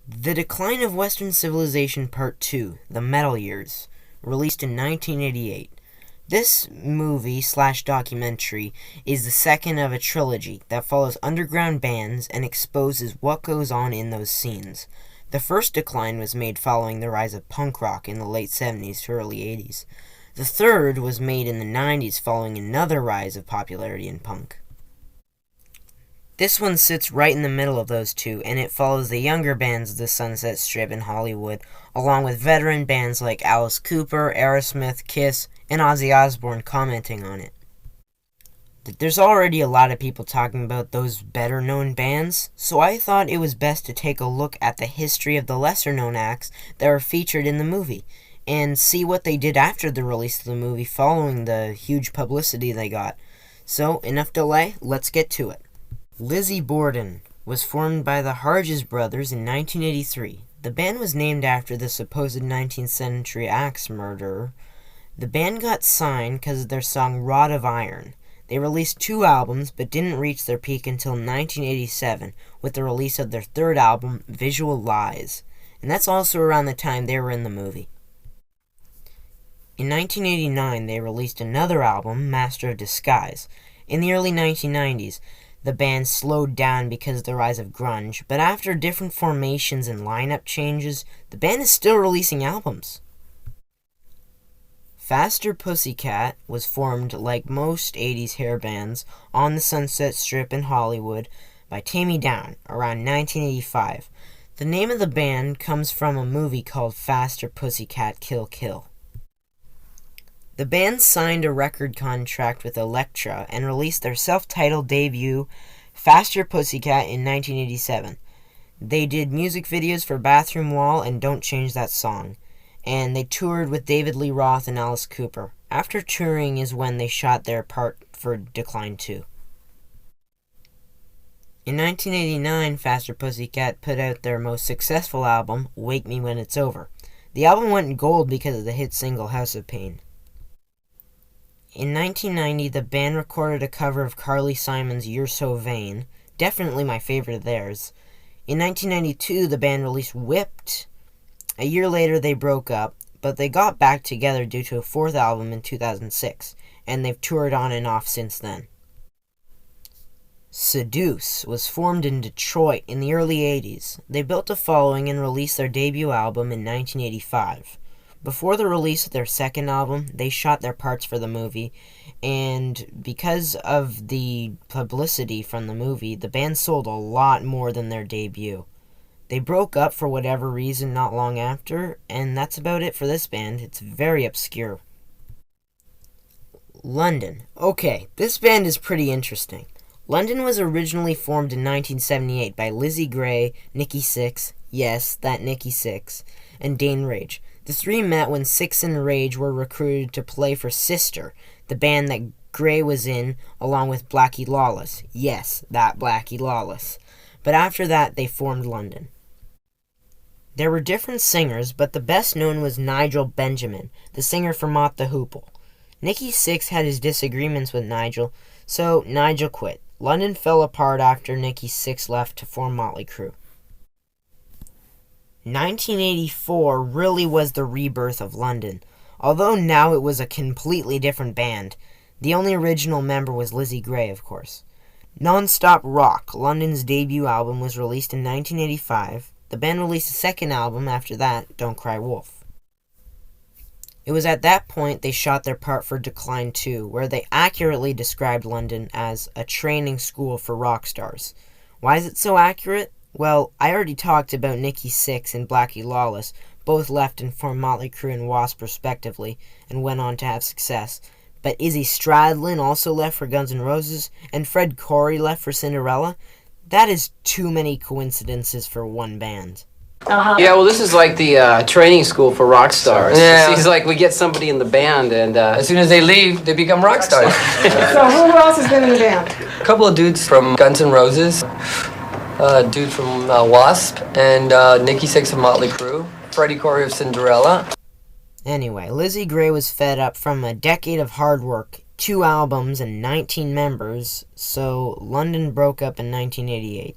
The Decline of Western Civilization Part 2, The Metal Years, released in 1988. This movie/documentary is the second of a trilogy that follows underground bands and exposes what goes on in those scenes. The first decline was made following the rise of punk rock in the late 70s to early 80s. The third was made in the 90s following another rise of popularity in punk. This one sits right in the middle of those two, and it follows the younger bands of the Sunset Strip in Hollywood, along with veteran bands like Alice Cooper, Aerosmith, Kiss, and Ozzy Osbourne commenting on it. There's already a lot of people talking about those better-known bands, so I thought it was best to take a look at the history of the lesser-known acts that were featured in the movie, and see what they did after the release of the movie following the huge publicity they got. So, enough delay, let's get to it. LIZZY BORDEN was formed by the Harges brothers in 1983. The band was named after the supposed 19th century axe murderer. The band got signed because of their song Rod of Iron. They released 2 albums but didn't reach their peak until 1987 with the release of their third album, Visual Lies. And that's also around the time they were in the movie. In 1989, they released another album, Master of Disguise. In the early 1990s, the band slowed down because of the rise of grunge, but after different formations and lineup changes, the band is still releasing albums. Faster Pussycat was formed, like most 80s hair bands, on the Sunset Strip in Hollywood by Taime Downe around 1985. The name of the band comes from a movie called Faster Pussycat Kill Kill. The band signed a record contract with Elektra and released their self-titled debut, Faster Pussycat, in 1987. They did music videos for Bathroom Wall and Don't Change That Song, and they toured with David Lee Roth and Alice Cooper. After touring is when they shot their part for Decline 2. In 1989, Faster Pussycat put out their most successful album, Wake Me When It's Over. The album went gold because of the hit single House of Pain. In 1990, the band recorded a cover of Carly Simon's You're So Vain, definitely my favorite of theirs. In 1992, the band released Whipped. A year later, they broke up, but they got back together due to a 4th album in 2006, and they've toured on and off since then. SEDUCE was formed in Detroit in the early 80s. They built a following and released their debut album in 1985. Before the release of their second album, they shot their parts for the movie, and because of the publicity from the movie, the band sold a lot more than their debut. They broke up for whatever reason not long after, and that's about it for this band. It's very obscure. London. Okay, this band is pretty interesting. London was originally formed in 1978 by Lizzie Gray, Nikki Sixx, yes, that Nikki Sixx, and Dane Rage. The 3 met when Sixx and Rage were recruited to play for Sister, the band that Gray was in, along with Blackie Lawless. Yes, that Blackie Lawless. But after that, they formed London. There were different singers, but the best known was Nigel Benjamin, the singer for Mott the Hoople. Nikki Sixx had his disagreements with Nigel, so Nigel quit. London fell apart after Nikki Sixx left to form Motley Crue. 1984 really was the rebirth of London, although now it was a completely different band. The only original member was Lizzie Gray, of course. Non-Stop Rock, London's debut album, was released in 1985. The band released a second album after that, Don't Cry Wolf. It was at that point they shot their part for Decline 2, where they accurately described London as a training school for rock stars. Why is it so accurate? Well, I already talked about Nikki Sixx and Blackie Lawless. Both left and formed Motley Crue and Wasp respectively, and went on to have success. But Izzy Stradlin also left for Guns N' Roses, and Fred Coury left for Cinderella. That is too many coincidences for one band. Yeah, well, this is like the training school for rock stars. Yeah. It's like we get somebody in the band, and as soon as they leave, they become rock stars. So who else has been in the band? A couple of dudes from Guns N' Roses, a dude from Wasp, and Nikki Sixx of Motley Crue, Freddie Coury of Cinderella. Anyway, Lizzie Gray was fed up from a decade of hard work, 2 albums, and 19 members, so London broke up in 1988.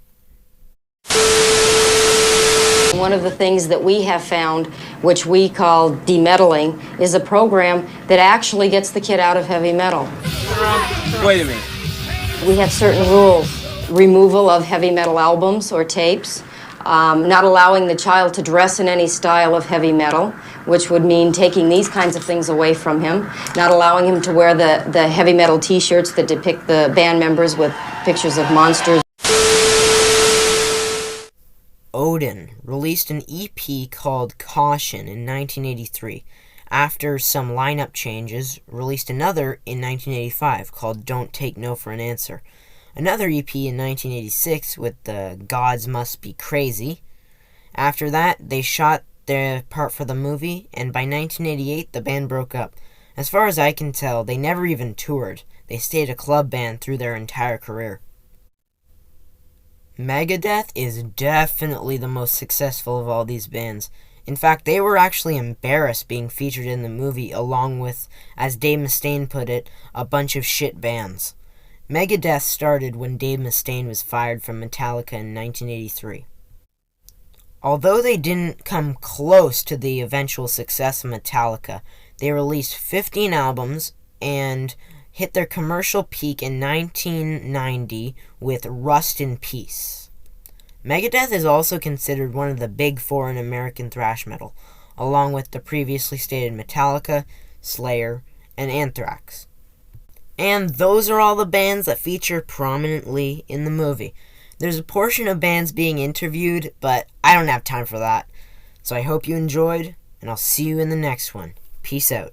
One one of the things that we have found, which we call demetalling, is a program that actually gets the kid out of heavy metal. Wait a minute. We have certain rules. Removal of heavy metal albums or tapes, not allowing the child to dress in any style of heavy metal, which would mean taking these kinds of things away from him, not allowing him to wear the heavy metal t-shirts that depict the band members with pictures of monsters. ODIN released an EP called Caution in 1983. After some lineup changes, released another in 1985 called Don't Take No for an Answer. Another EP in 1986 with the Gods Must Be Crazy. After that, they shot their part for the movie, and by 1988, the band broke up. As far as I can tell, they never even toured. They stayed a club band through their entire career. Megadeth is definitely the most successful of all these bands. In fact, they were actually embarrassed being featured in the movie along with, as Dave Mustaine put it, a bunch of shit bands. Megadeth started when Dave Mustaine was fired from Metallica in 1983. Although they didn't come close to the eventual success of Metallica, they released 15 albums and hit their commercial peak in 1990 with Rust in Peace. Megadeth is also considered one of the big four in American thrash metal, along with the previously stated Metallica, Slayer, and Anthrax. And those are all the bands that feature prominently in the movie. There's a portion of bands being interviewed, but I don't have time for that. So I hope you enjoyed, and I'll see you in the next one. Peace out.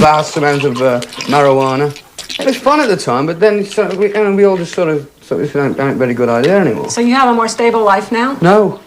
Vast amount of marijuana. It was fun at the time, but then we all just sort of it's not a very good idea anymore. So you have a more stable life now? No.